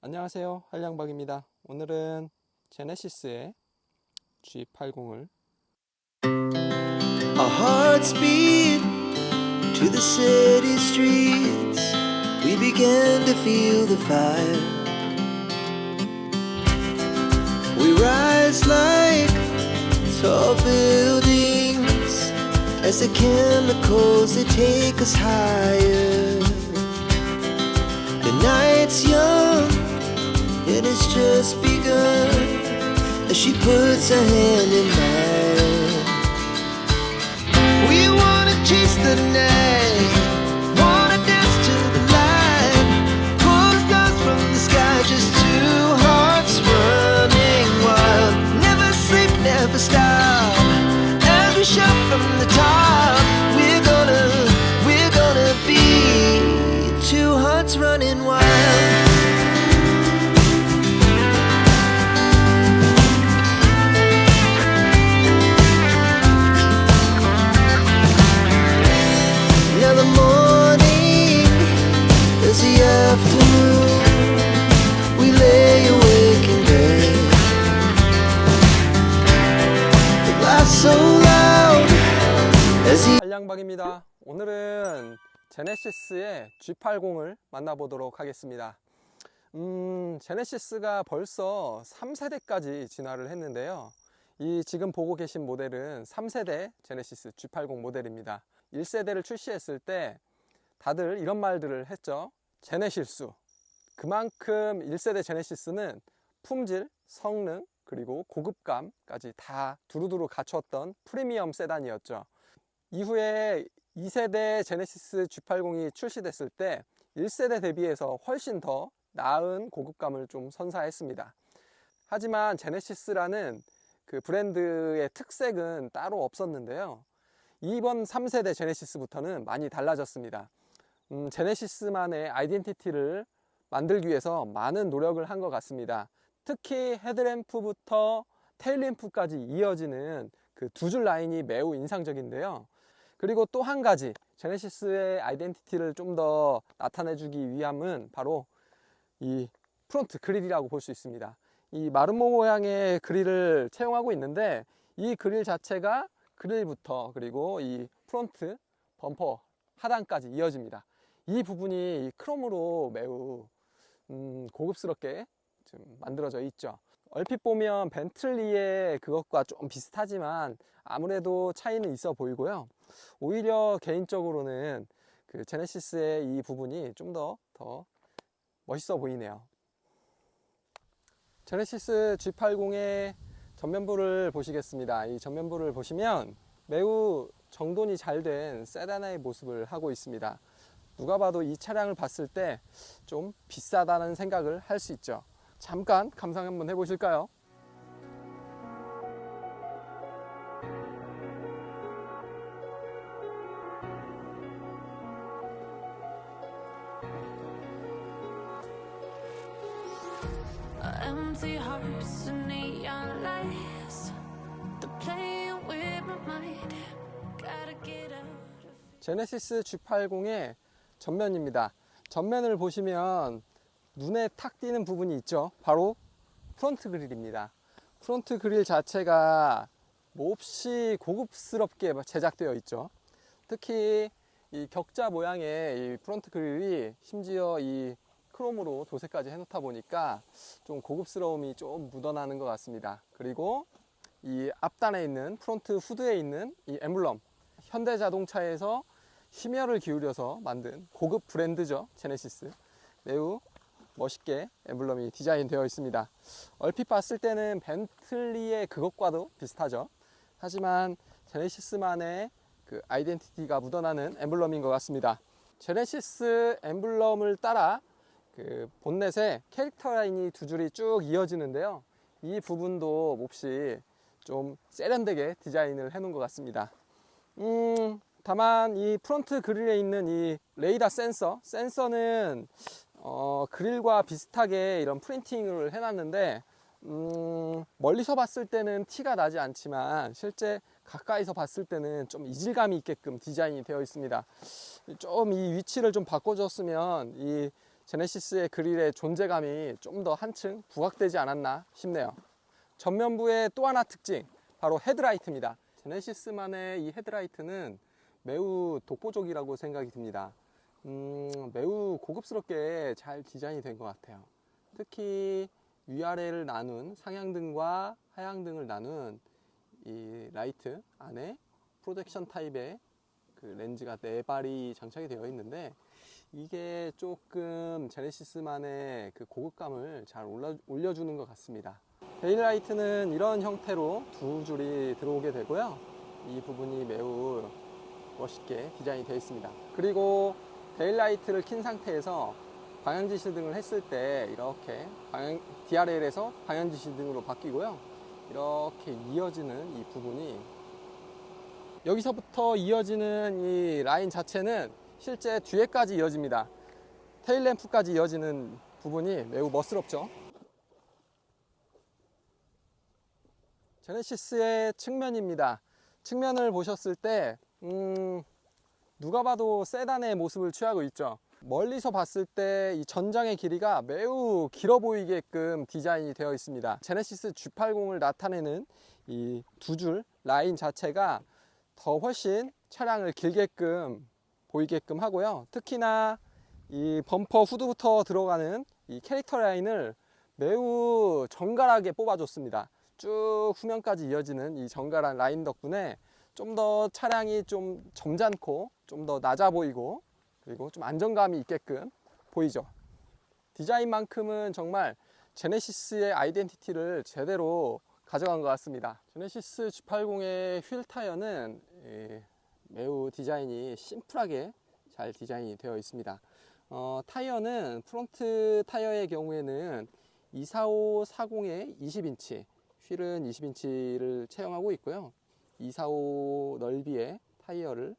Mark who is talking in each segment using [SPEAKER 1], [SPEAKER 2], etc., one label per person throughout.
[SPEAKER 1] 안녕하세요, 한량박입니다. 오늘은 제네시스의 G80을
[SPEAKER 2] Our hearts beat to the city streets. We began to feel the fire. We rise like tall buildings as the chemicals they take us higher. The night's young and it's just begun as she puts her hand in mine. We wanna chase the night, wanna dance to the light, pull the stars from the sky, just two hearts running wild. Never sleep, never stop, as we shout from the top. We're gonna be two hearts running wild.
[SPEAKER 1] 한량박입니다. 오늘은 제네시스의 G80을 만나보도록 하겠습니다. 제네시스가 벌써 3세대까지 진화를 했는데요. 이 지금 보고 계신 모델은 3세대 제네시스 G80 모델입니다. 1세대를 출시했을 때 다들 이런 말들을 했죠. 제네실수. 그만큼 1세대 제네시스는 품질, 성능, 그리고 고급감까지 다 두루두루 갖췄던 프리미엄 세단이었죠. 이후에 2세대 제네시스 G80이 출시됐을 때 1세대 대비해서 훨씬 더 나은 고급감을 좀 선사했습니다. 하지만 제네시스라는 그 브랜드의 특색은 따로 없었는데요. 이번 3세대 제네시스부터는 많이 달라졌습니다. 제네시스만의 아이덴티티를 만들기 위해서 많은 노력을 한 것 같습니다. 특히 헤드램프부터 테일램프까지 이어지는 그 두 줄 라인이 매우 인상적인데요. 그리고 또 한 가지 제네시스의 아이덴티티를 좀 더 나타내주기 위함은 바로 이 프론트 그릴이라고 볼 수 있습니다. 이 마름모 모양의 그릴을 채용하고 있는데 이 그릴 자체가 그릴부터 그리고 이 프론트 범퍼 하단까지 이어집니다. 이 부분이 크롬으로 매우 고급스럽게 좀 만들어져 있죠. 얼핏 보면 벤틀리의 그것과 좀 비슷하지만 아무래도 차이는 있어 보이고요. 오히려 개인적으로는 그 제네시스의 이 부분이 좀 더 멋있어 보이네요. 제네시스 G80의 전면부를 보시겠습니다. 이 전면부를 보시면 매우 정돈이 잘 된 세단의 모습을 하고 있습니다. 누가 봐도 이 차량을 봤을 때 좀 비싸다는 생각을 할 수 있죠. 잠깐 감상 한번 해보실까요?
[SPEAKER 3] Empty hearts and neon lights. They're playing with my mind. Gotta get out of it.
[SPEAKER 1] 제네시스 G80의 전면입니다. 전면을 보시면 눈에 탁 띄는 부분이 있죠. 바로 프론트 그릴입니다. 프론트 그릴 자체가 몹시 고급스럽게 제작되어 있죠. 특히 이 격자 모양의 이 프론트 그릴이 심지어 이 크롬으로 도색까지 해놓다 보니까 좀 고급스러움이 좀 묻어나는 것 같습니다. 그리고 이 앞단에 있는 프론트 후드에 있는 이 엠블럼, 현대자동차에서 심혈을 기울여서 만든 고급 브랜드죠. 제네시스. 매우 멋있게 엠블럼이 디자인되어 있습니다. 얼핏 봤을 때는 벤틀리의 그것과도 비슷하죠. 하지만 제네시스만의 그 아이덴티티가 묻어나는 엠블럼인 것 같습니다. 제네시스 엠블럼을 따라 그 본넷에 캐릭터 라인이 두 줄이 쭉 이어지는데요. 이 부분도 몹시 좀 세련되게 디자인을 해놓은 것 같습니다. 다만 이 프론트 그릴에 있는 이 레이더 센서는 그릴과 비슷하게 이런 프린팅을 해놨는데 멀리서 봤을 때는 티가 나지 않지만 실제 가까이서 봤을 때는 좀 이질감이 있게끔 디자인이 되어 있습니다. 좀 이 위치를 좀 바꿔줬으면 이 제네시스의 그릴의 존재감이 좀 더 한층 부각되지 않았나 싶네요. 전면부의 또 하나 특징, 바로 헤드라이트입니다. 제네시스만의 이 헤드라이트는 매우 독보적이라고 생각이 듭니다. 매우 고급스럽게 잘 디자인이 된 것 같아요. 특히 위아래를 나눈 상향등과 하향등을 나눈 이 라이트 안에 프로젝션 타입의 그 렌즈가 4발이 장착이 되어 있는데, 이게 조금 제네시스만의 그 고급감을 잘 올려주는 것 같습니다. 데일라이트는 이런 형태로 2줄이 들어오게 되고요. 이 부분이 매우 멋있게 디자인이 되어 있습니다. 그리고 데일라이트를 킨 상태에서 방향지시등을 했을 때 이렇게 DRL에서 방향지시등으로 바뀌고요. 이렇게 이어지는 이 부분이, 여기서부터 이어지는 이 라인 자체는 실제 뒤에까지 이어집니다. 테일램프까지 이어지는 부분이 매우 멋스럽죠. 제네시스의 측면입니다. 측면을 보셨을 때 누가 봐도 세단의 모습을 취하고 있죠. 멀리서 봤을 때 이 전장의 길이가 매우 길어 보이게끔 디자인이 되어 있습니다. 제네시스 G80을 나타내는 이 2줄 라인 자체가 더 훨씬 차량을 길게끔 보이게끔 하고요. 특히나 이 범퍼 후드부터 들어가는 이 캐릭터 라인을 매우 정갈하게 뽑아줬습니다. 쭉 후면까지 이어지는 이 정갈한 라인 덕분에 좀 더 차량이 좀 점잖고 좀 더 낮아 보이고, 그리고 좀 안정감이 있게끔 보이죠. 디자인만큼은 정말 제네시스의 아이덴티티를 제대로 가져간 것 같습니다. 제네시스 G80의 휠 타이어는 매우 디자인이 심플하게 잘 디자인이 되어 있습니다. 타이어는 프론트 타이어의 경우에는 245, 40의 20인치, 휠은 20인치를 채용하고 있고요. 245 넓이의 타이어를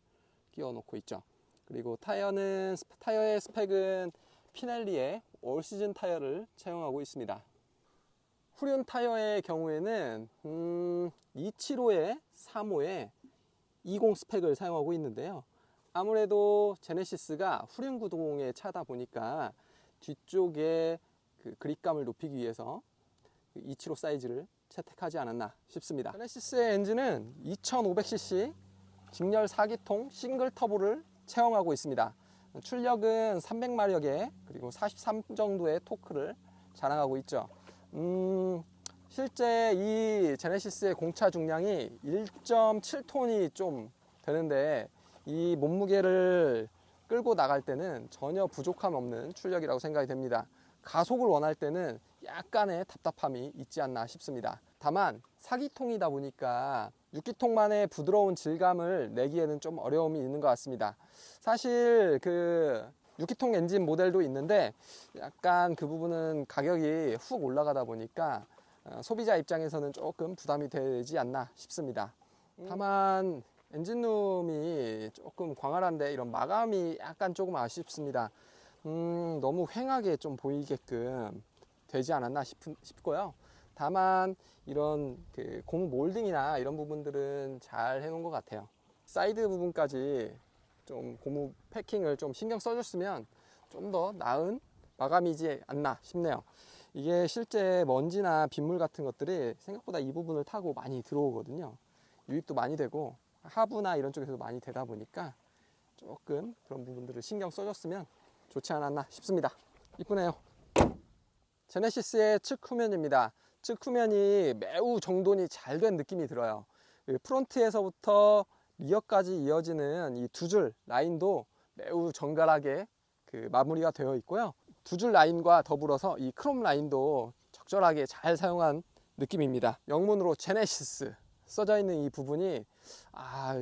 [SPEAKER 1] 끼워 놓고 있죠. 그리고 타이어의 스펙은 피넬리의 올 시즌 타이어를 채용하고 있습니다. 후륜 타이어의 경우에는 275에 35에 20 스펙을 사용하고 있는데요. 아무래도 제네시스가 후륜 구동의 차다 보니까 뒤쪽에 그 그립감을 높이기 위해서 275 사이즈를 채택하지 않았나 싶습니다. 제네시스의 엔진은 2500cc 직렬 4기통 싱글 터보를 채용하고 있습니다. 출력은 300마력에 그리고 43 정도의 토크를 자랑하고 있죠. 실제 이 제네시스의 공차 중량이 1.7톤이 좀 되는데, 이 몸무게를 끌고 나갈 때는 전혀 부족함 없는 출력이라고 생각이 됩니다. 가속을 원할 때는 약간의 답답함이 있지 않나 싶습니다. 다만 4기통이다 보니까 6기통만의 부드러운 질감을 내기에는 좀 어려움이 있는 것 같습니다. 사실 그 6기통 엔진 모델도 있는데 약간 그 부분은 가격이 훅 올라가다 보니까 소비자 입장에서는 조금 부담이 되지 않나 싶습니다. 다만 엔진룸이 조금 광활한데 이런 마감이 약간 조금 아쉽습니다. 너무 휑하게 좀 보이게끔 되지 않았나 싶고요. 다만 이런 그 고무 몰딩이나 이런 부분들은 잘 해놓은 것 같아요. 사이드 부분까지 좀 고무 패킹을 좀 신경 써줬으면 좀 더 나은 마감이지 않나 싶네요. 이게 실제 먼지나 빗물 같은 것들이 생각보다 이 부분을 타고 많이 들어오거든요. 유입도 많이 되고 하부나 이런 쪽에서도 많이 되다 보니까 조금 그런 부분들을 신경 써줬으면 좋지 않았나 싶습니다. 이쁘네요. 제네시스의 측 후면입니다. 측 후면이 매우 정돈이 잘 된 느낌이 들어요. 프론트에서부터 리어까지 이어지는 이 2줄 라인도 매우 정갈하게 그 마무리가 되어 있고요. 2줄 라인과 더불어서 이 크롬 라인도 적절하게 잘 사용한 느낌입니다. 영문으로 제네시스 써져 있는 이 부분이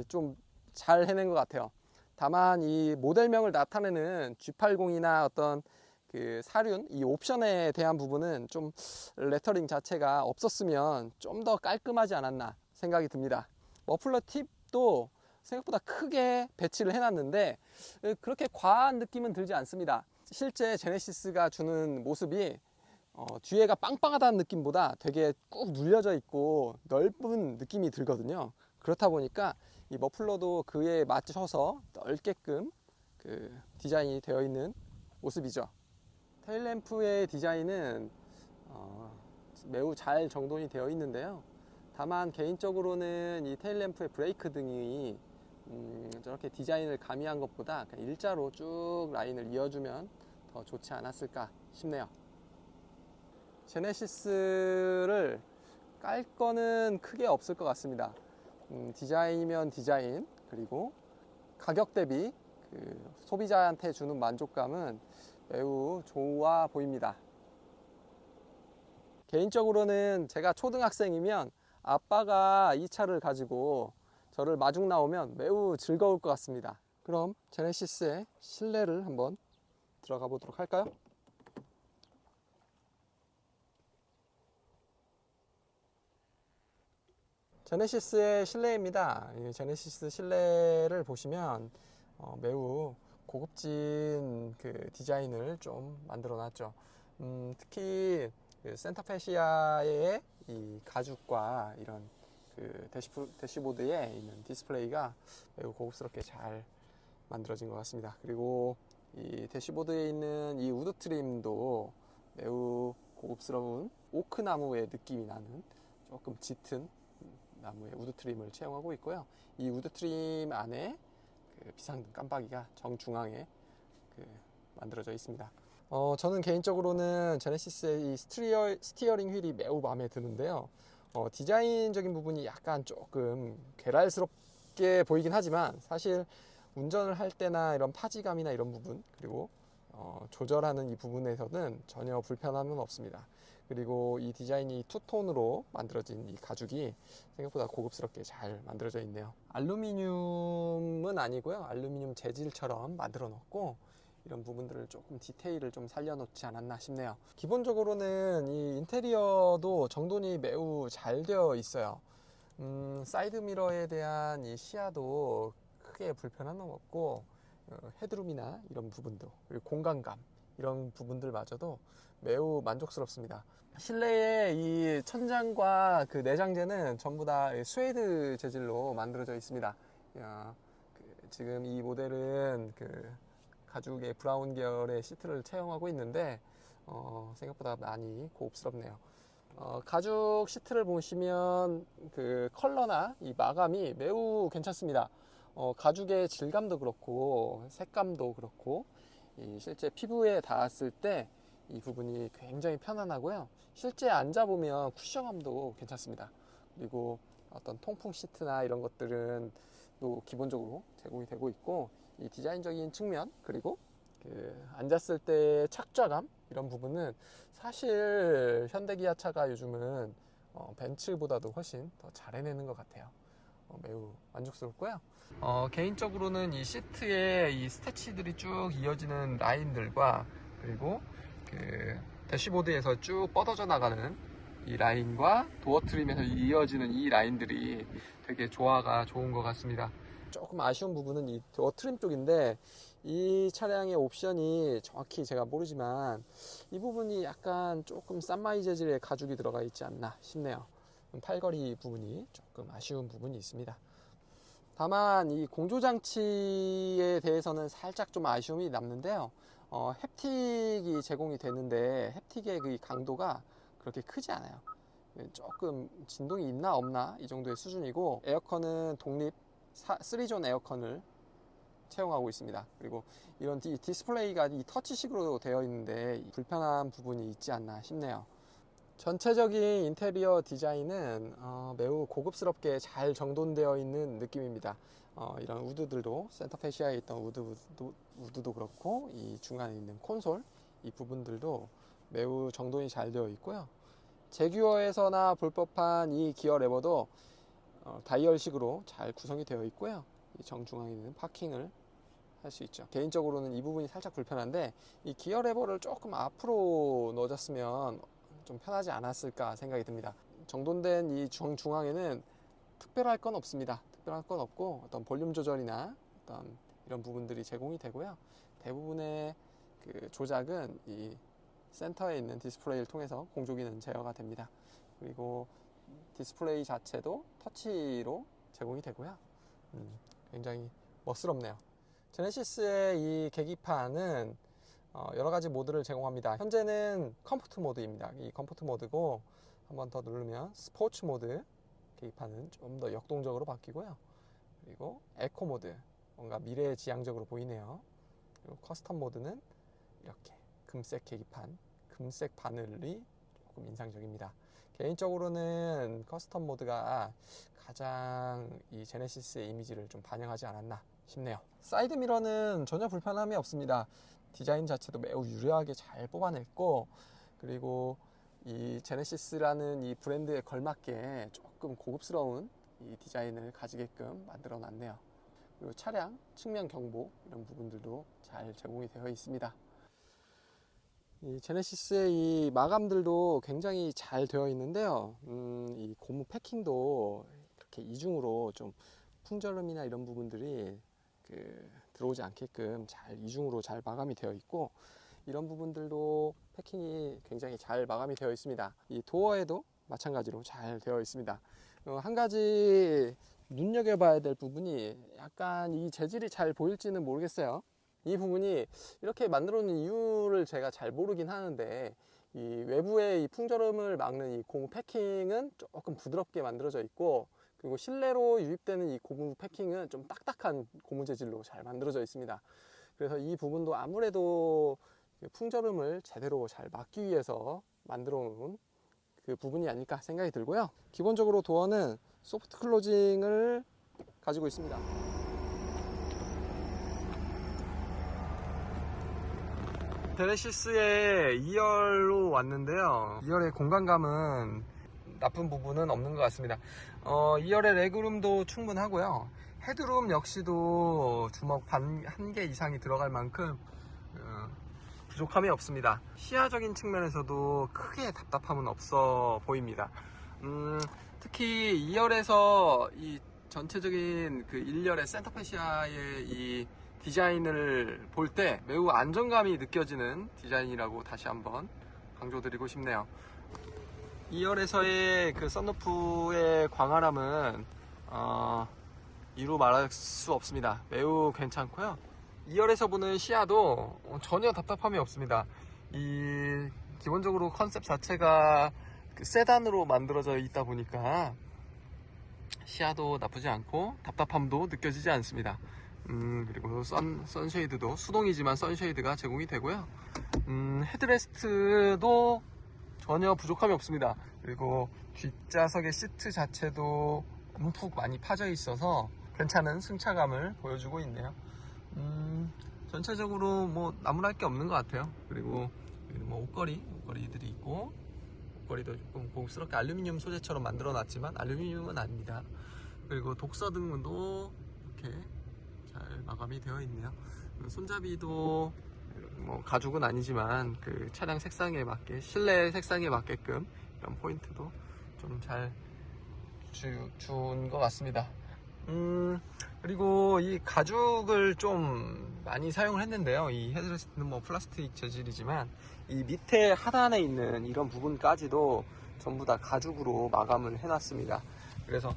[SPEAKER 1] 좀 잘 해낸 것 같아요. 다만 이 모델명을 나타내는 G80이나 어떤 그 사륜, 이 옵션에 대한 부분은 좀 레터링 자체가 없었으면 좀 더 깔끔하지 않았나 생각이 듭니다. 머플러 팁도 생각보다 크게 배치를 해놨는데 그렇게 과한 느낌은 들지 않습니다. 실제 제네시스가 주는 모습이 뒤에가 빵빵하다는 느낌보다 되게 꾹 눌려져 있고 넓은 느낌이 들거든요. 그렇다 보니까 이 머플러도 그에 맞춰서 넓게끔 그 디자인이 되어 있는 모습이죠. 테일램프의 디자인은 매우 잘 정돈이 되어 있는데요. 다만 개인적으로는 이 테일램프의 브레이크 등이 저렇게 디자인을 가미한 것보다 그냥 일자로 쭉 라인을 이어주면 더 좋지 않았을까 싶네요. 제네시스를 깔 거는 크게 없을 것 같습니다. 디자인이면 디자인, 그리고 가격 대비 그 소비자한테 주는 만족감은 매우 좋아 보입니다. 개인적으로는 제가 초등학생이면 아빠가 이 차를 가지고 저를 마중 나오면 매우 즐거울 것 같습니다. 그럼 제네시스의 실내를 한번 들어가 보도록 할까요? 제네시스의 실내입니다. 이 제네시스 실내를 보시면 매우 고급진 그 디자인을 좀 만들어 놨죠. 특히 그 센터페시아의 이 가죽과 이런 그 대시보드에 있는 디스플레이가 매우 고급스럽게 잘 만들어진 것 같습니다. 그리고 이 대시보드에 있는 이 우드 트림도 매우 고급스러운 오크 나무의 느낌이 나는 조금 짙은 나무의 우드 트림을 채용하고 있고요. 이 우드 트림 안에 그 비상등 깜빡이가 정중앙에 만들어져 있습니다. 저는 개인적으로는 제네시스의 이 스티어링 휠이 매우 마음에 드는데요. 디자인적인 부분이 약간 조금 괴랄스럽게 보이긴 하지만 사실 운전을 할 때나 이런 파지감이나 이런 부분, 그리고 조절하는 이 부분에서는 전혀 불편함은 없습니다. 그리고 이 디자인이 투톤으로 만들어진 이 가죽이 생각보다 고급스럽게 잘 만들어져 있네요. 알루미늄은 아니고요. 알루미늄 재질처럼 만들어 놓고 이런 부분들을 조금 디테일을 좀 살려놓지 않았나 싶네요. 기본적으로는 이 인테리어도 정돈이 매우 잘 되어 있어요. 사이드 미러에 대한 이 시야도 크게 불편함은 없고, 헤드룸이나 이런 부분도, 그리고 공간감, 이런 부분들마저도 매우 만족스럽습니다. 실내의 이 천장과 그 내장재는 전부 다 스웨이드 재질로 만들어져 있습니다. 지금 이 모델은 그 가죽의 브라운 계열의 시트를 채용하고 있는데 생각보다 많이 고급스럽네요. 가죽 시트를 보시면 그 컬러나 이 마감이 매우 괜찮습니다. 가죽의 질감도 그렇고 색감도 그렇고 실제 피부에 닿았을 때 이 부분이 굉장히 편안하고요. 실제 앉아보면 쿠션감도 괜찮습니다. 그리고 어떤 통풍 시트나 이런 것들은 또 기본적으로 제공이 되고 있고, 이 디자인적인 측면, 그리고 그 앉았을 때의 착좌감, 이런 부분은 사실 현대기아차가 요즘은 벤츠보다도 훨씬 더 잘 해내는 것 같아요. 매우 만족스럽고요. 개인적으로는 이 시트에 이 스태치들이 쭉 이어지는 라인들과, 그리고 그 대시보드에서 쭉 뻗어져 나가는 이 라인과 도어 트림에서 이어지는 이 라인들이 되게 조화가 좋은 것 같습니다. 조금 아쉬운 부분은 이 도어 트림 쪽인데, 이 차량의 옵션이 정확히 제가 모르지만 이 부분이 약간 조금 싼마이 재질의 가죽이 들어가 있지 않나 싶네요. 팔걸이 부분이 조금 아쉬운 부분이 있습니다. 다만 이 공조장치에 대해서는 살짝 좀 아쉬움이 남는데요. 햅틱이 제공이 되는데 햅틱의 그 강도가 그렇게 크지 않아요. 조금 진동이 있나 없나 이 정도의 수준이고, 에어컨은 독립 3존 에어컨을 채용하고 있습니다. 그리고 이런 디스플레이가 이 터치식으로 되어 있는데 불편한 부분이 있지 않나 싶네요. 전체적인 인테리어 디자인은 매우 고급스럽게 잘 정돈되어 있는 느낌입니다. 이런 우드들도 센터페시아에 있던 우드도 그렇고, 이 중간에 있는 콘솔 이 부분들도 매우 정돈이 잘 되어 있고요. 제규어에서나 볼 법한 이 기어 레버도 다이얼식으로 잘 구성이 되어 있고요. 이 정중앙에 있는 파킹을 할 수 있죠. 개인적으로는 이 부분이 살짝 불편한데, 이 기어 레버를 조금 앞으로 넣어줬으면 좀 편하지 않았을까 생각이 듭니다. 정돈된 이 정중앙에는 특별할 건 없습니다. 특별할 건 없고, 어떤 볼륨 조절이나 어떤 이런 부분들이 제공이 되고요. 대부분의 그 조작은 이 센터에 있는 디스플레이를 통해서 공조기는 제어가 됩니다. 그리고 디스플레이 자체도 터치로 제공이 되고요. 굉장히 멋스럽네요. 제네시스의 이 계기판은 여러 가지 모드를 제공합니다. 현재는 컴포트 모드입니다. 이 컴포트 모드고 한번 더 누르면 스포츠 모드 계기판은 좀 더 역동적으로 바뀌고요. 그리고 에코 모드, 뭔가 미래지향적으로 보이네요. 그리고 커스텀 모드는 이렇게 금색 계기판, 금색 바늘이 조금 인상적입니다. 개인적으로는 커스텀 모드가 가장 이 제네시스의 이미지를 좀 반영하지 않았나 싶네요. 사이드 미러는 전혀 불편함이 없습니다. 디자인 자체도 매우 유려하게 잘 뽑아냈고, 그리고 이 제네시스라는 이 브랜드에 걸맞게 조금 고급스러운 이 디자인을 가지게끔 만들어 놨네요. 그리고 차량 측면 경보 이런 부분들도 잘 제공이 되어 있습니다. 이 제네시스의 이 마감들도 굉장히 잘 되어 있는데요. 이 고무 패킹도 이렇게 이중으로 좀 풍절음이나 이런 부분들이 들어오지 않게끔 잘 이중으로 잘 마감이 되어 있고, 이런 부분들도 패킹이 굉장히 잘 마감이 되어 있습니다. 이 도어에도 마찬가지로 잘 되어 있습니다. 한 가지 눈여겨봐야 될 부분이 약간 이 재질이 잘 보일지는 모르겠어요. 이 부분이 이렇게 만들어 놓은 이유를 제가 잘 모르긴 하는데, 이 외부의 이 풍절음을 막는 이 고무 패킹은 조금 부드럽게 만들어져 있고, 그리고 실내로 유입되는 이 고무 패킹은 좀 딱딱한 고무 재질로 잘 만들어져 있습니다. 그래서 이 부분도 아무래도 풍절음을 제대로 잘 막기 위해서 만들어 놓은 그 부분이 아닐까 생각이 들고요. 기본적으로 도어는 소프트 클로징을 가지고 있습니다. 제네시스의 2열로 왔는데요. 2열의 공간감은 나쁜 부분은 없는 것 같습니다. 2열의 레그룸도 충분하고요. 헤드룸 역시도 주먹 한 개 이상이 들어갈 만큼 부족함이 없습니다. 시야적인 측면에서도 크게 답답함은 없어 보입니다. 특히 2열에서 이 전체적인 그 1열의 센터페시아의 이 디자인을 볼 때 매우 안정감이 느껴지는 디자인이라고 다시 한번 강조드리고 싶네요. 2열에서의 그 썬루프의 광활함은 이루 말할 수 없습니다. 매우 괜찮고요. 2열에서 보는 시야도 전혀 답답함이 없습니다. 이 기본적으로 컨셉 자체가 그 세단으로 만들어져 있다 보니까 시야도 나쁘지 않고 답답함도 느껴지지 않습니다. 그리고 선쉐이드도 수동이지만 선쉐이드가 제공이 되고요. 헤드레스트도 전혀 부족함이 없습니다. 그리고 뒷좌석의 시트 자체도 움푹 많이 파져 있어서 괜찮은 승차감을 보여주고 있네요. 전체적으로 뭐 나무랄 게 없는 것 같아요. 그리고 뭐 옷걸이들이 있고, 옷걸이도 조금 고급스럽게 알루미늄 소재처럼 만들어 놨지만 알루미늄은 아닙니다. 그리고 독서 등도 이렇게 잘 마감이 되어 있네요. 손잡이도 뭐 가죽은 아니지만 그 차량 색상에 맞게, 실내 색상에 맞게끔 이런 포인트도 좀 잘 준 것 같습니다. 그리고 이 가죽을 좀 많이 사용을 했는데요. 이 헤드레스트는 뭐 플라스틱 재질이지만 이 밑에 하단에 있는 이런 부분까지도 전부 다 가죽으로 마감을 해놨습니다. 그래서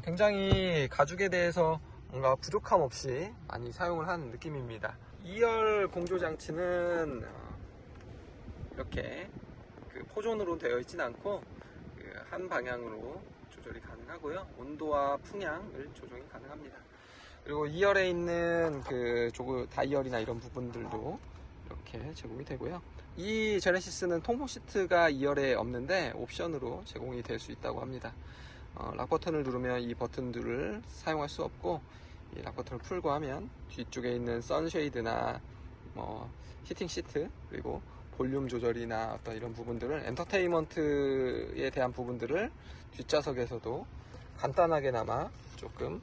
[SPEAKER 1] 굉장히 가죽에 대해서 뭔가 부족함 없이 많이 사용을 한 느낌입니다. 2열 공조 장치는 이렇게 그 포존으로 되어 있진 않고 한 방향으로 조절이 가능하고요. 온도와 풍향을 조정이 가능합니다. 그리고 2열에 있는 그 다이얼이나 이런 부분들도 이렇게 제공이 되고요. 이 제네시스는 통풍 시트가 2열에 없는데 옵션으로 제공이 될 수 있다고 합니다. 락 버튼을 누르면 이 버튼들을 사용할 수 없고, 이 락 버튼을 풀고 하면 뒤쪽에 있는 선쉐이드나 뭐 히팅 시트, 그리고 볼륨 조절이나 어떤 이런 부분들을, 엔터테인먼트에 대한 부분들을 뒷좌석에서도 간단하게나마 조금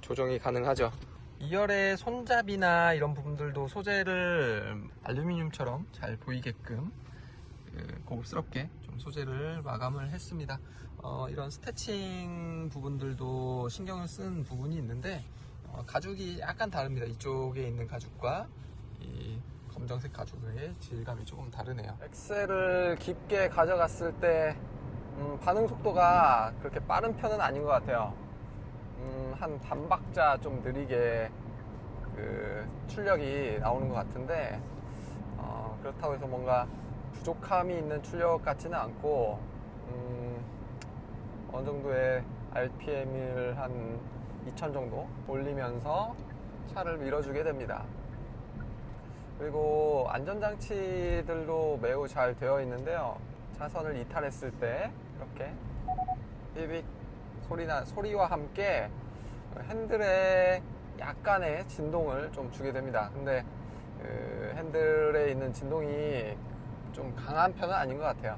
[SPEAKER 1] 조정이 가능하죠. 2열의 손잡이나 이런 부분들도 소재를 알루미늄처럼 잘 보이게끔 고급스럽게 좀 소재를 마감을 했습니다. 이런 스태칭 부분들도 신경을 쓴 부분이 있는데 가죽이 약간 다릅니다. 이쪽에 있는 가죽과 이 검정색 가죽의 질감이 조금 다르네요. 엑셀을 깊게 가져갔을 때 반응 속도가 그렇게 빠른 편은 아닌 것 같아요. 한 반박자 좀 느리게 그 출력이 나오는 것 같은데 그렇다고 해서 뭔가 부족함이 있는 출력 같지는 않고 어느 정도의 RPM을 한 2000 정도 올리면서 차를 밀어주게 됩니다. 그리고 안전장치들도 매우 잘 되어 있는데요. 차선을 이탈했을 때 이렇게 삐빅 소리와 함께 핸들에 약간의 진동을 좀 주게 됩니다. 근데 그 핸들에 있는 진동이 좀 강한 편은 아닌 것 같아요.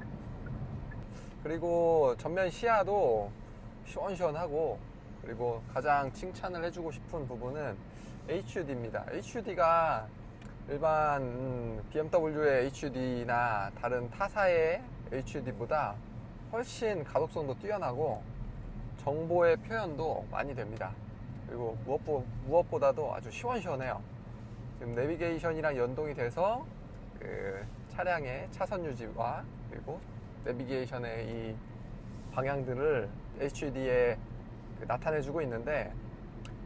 [SPEAKER 1] 그리고 전면 시야도 시원시원하고, 그리고 가장 칭찬을 해주고 싶은 부분은 HUD입니다. HUD가 일반 BMW의 HUD나 다른 타사의 HUD보다 훨씬 가독성도 뛰어나고 정보의 표현도 많이 됩니다. 그리고 무엇보다도 아주 시원시원해요. 지금 내비게이션이랑 연동이 돼서 그 차량의 차선 유지와 그리고 내비게이션의 이 방향들을 HUD에 나타내주고 있는데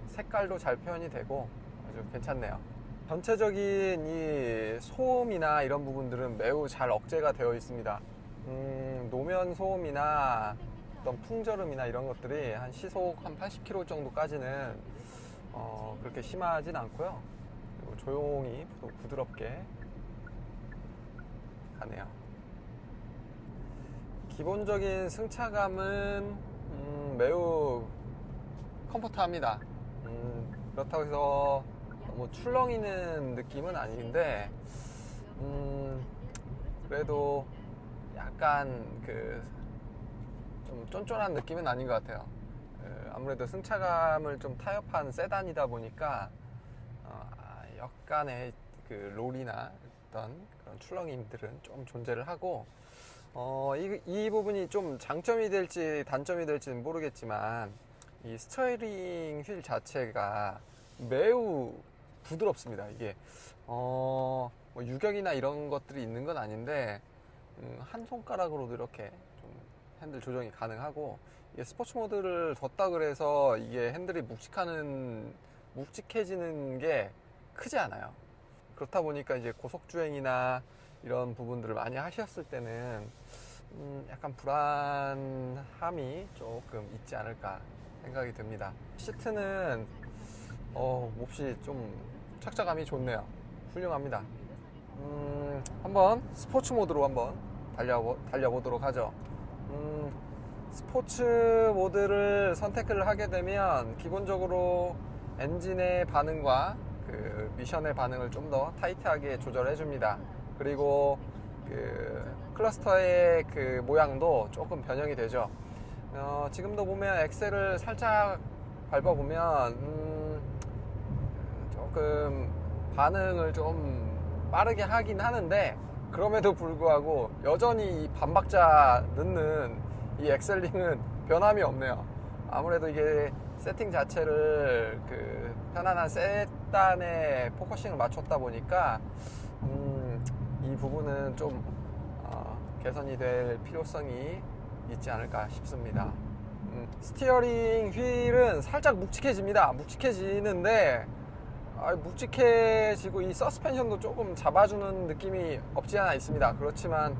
[SPEAKER 1] 색깔도 잘 표현이 되고 아주 괜찮네요. 전체적인 이 소음이나 이런 부분들은 매우 잘 억제가 되어 있습니다. 노면 소음이나 어떤 풍절음이나 이런 것들이 한 시속 한 80km 정도까지는 그렇게 심하진 않고요. 그리고 조용히 부드럽게 가네요. 기본적인 승차감은 매우 컴포트합니다. 그렇다고 해서 너무 출렁이는 느낌은 아닌데 그래도 약간 좀 쫀쫀한 느낌은 아닌 것 같아요. 아무래도 승차감을 좀 타협한 세단이다 보니까 약간의 그 롤이나 어떤 그런 출렁임들은 좀 존재를 하고, 이 부분이 좀 장점이 될지 단점이 될지는 모르겠지만 이 스티어링 휠 자체가 매우 부드럽습니다. 이게 뭐 유격이나 이런 것들이 있는 건 아닌데 한 손가락으로도 이렇게 좀 핸들 조정이 가능하고, 이게 스포츠 모드를 뒀다 그래서 이게 핸들이 묵직해지는 게 크지 않아요. 그렇다 보니까 이제 고속주행이나 이런 부분들을 많이 하셨을 때는 약간 불안함이 조금 있지 않을까 생각이 듭니다. 시트는 몹시 좀 착자감이 좋네요. 훌륭합니다. 한번 스포츠 모드로 한번 달려보도록 하죠. 스포츠 모드를 선택을 하게 되면 기본적으로 엔진의 반응과 그 미션의 반응을 좀 더 타이트하게 조절해 줍니다. 그리고 그 클러스터의 그 모양도 조금 변형이 되죠. 지금도 보면 엑셀을 살짝 밟아보면 조금 반응을 좀 빠르게 하긴 하는데, 그럼에도 불구하고 여전히 이 반박자 넣는 이 엑셀링은 변함이 없네요. 아무래도 이게 세팅 자체를 그 편안한 세단에 포커싱을 맞췄다 보니까 이 부분은 좀 개선이 될 필요성이 있지 않을까 싶습니다. 스티어링 휠은 살짝 묵직해집니다. 묵직해지는데 묵직해지고 이 서스펜션도 조금 잡아주는 느낌이 없지 않아 있습니다. 그렇지만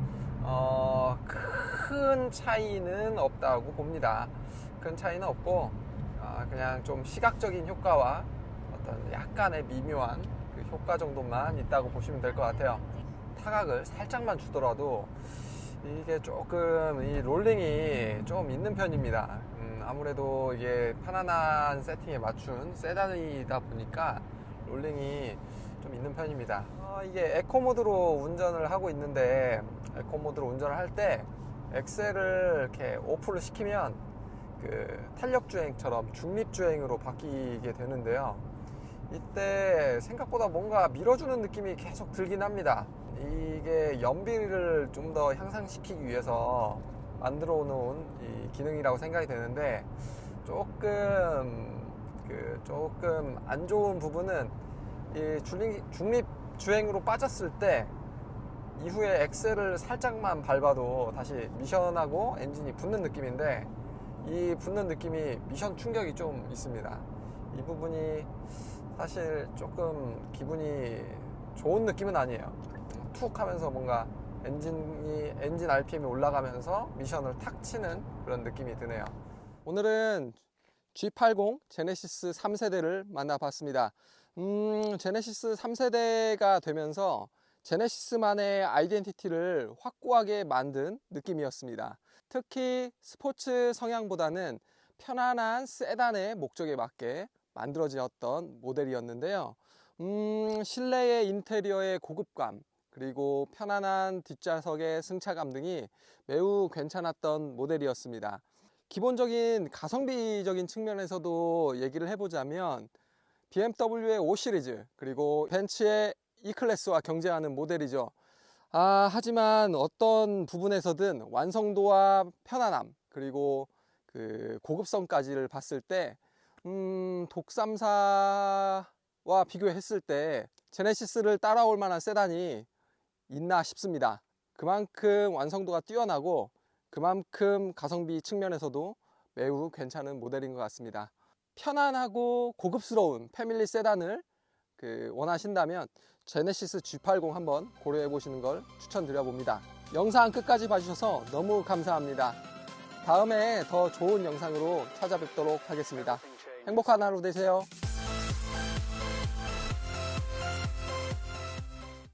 [SPEAKER 1] 큰 차이는 없다고 봅니다. 큰 차이는 없고 그냥 좀 시각적인 효과와 어떤 약간의 미묘한 그 효과 정도만 있다고 보시면 될 것 같아요. 타각을 살짝만 주더라도 이게 조금 이 롤링이 좀 있는 편입니다. 아무래도 이게 편안한 세팅에 맞춘 세단이다 보니까 롤링이 좀 있는 편입니다. 이게 에코 모드로 운전을 하고 있는데, 에코 모드로 운전을 할 때 엑셀을 이렇게 오프를 시키면 그 탄력 주행처럼 중립 주행으로 바뀌게 되는데요. 이때 생각보다 뭔가 밀어주는 느낌이 계속 들긴 합니다. 이게 연비를 좀 더 향상시키기 위해서 만들어 놓은 이 기능이라고 생각이 되는데, 조금 안 좋은 부분은 이 중립 주행으로 빠졌을 때 이후에 엑셀을 살짝만 밟아도 다시 미션하고 엔진이 붙는 느낌인데, 이 붙는 느낌이 미션 충격이 좀 있습니다. 이 부분이 사실 조금 기분이 좋은 느낌은 아니에요. 툭 하면서 뭔가 엔진 RPM이 올라가면서 미션을 탁 치는 그런 느낌이 드네요. 오늘은 G80 제네시스 3세대를 만나봤습니다. 제네시스 3세대가 되면서 제네시스만의 아이덴티티를 확고하게 만든 느낌이었습니다. 특히 스포츠 성향보다는 편안한 세단의 목적에 맞게 만들어졌던 모델이었는데요. 실내의 인테리어의 고급감, 그리고 편안한 뒷좌석의 승차감 등이 매우 괜찮았던 모델이었습니다. 기본적인 가성비적인 측면에서도 얘기를 해보자면 BMW의 5 시리즈 그리고 벤츠의 E클래스와 경쟁하는 모델이죠. 하지만 어떤 부분에서든 완성도와 편안함 그리고 그 고급성까지를 봤을 때 독3사와 비교했을 때 제네시스를 따라올 만한 세단이 있나 싶습니다. 그만큼 완성도가 뛰어나고 그만큼 가성비 측면에서도 매우 괜찮은 모델인 것 같습니다. 편안하고 고급스러운 패밀리 세단을 원하신다면 제네시스 G80 한번 고려해 보시는 걸 추천드려 봅니다. 영상 끝까지 봐주셔서 너무 감사합니다. 다음에 더 좋은 영상으로 찾아뵙도록 하겠습니다. 행복한 하루 되세요.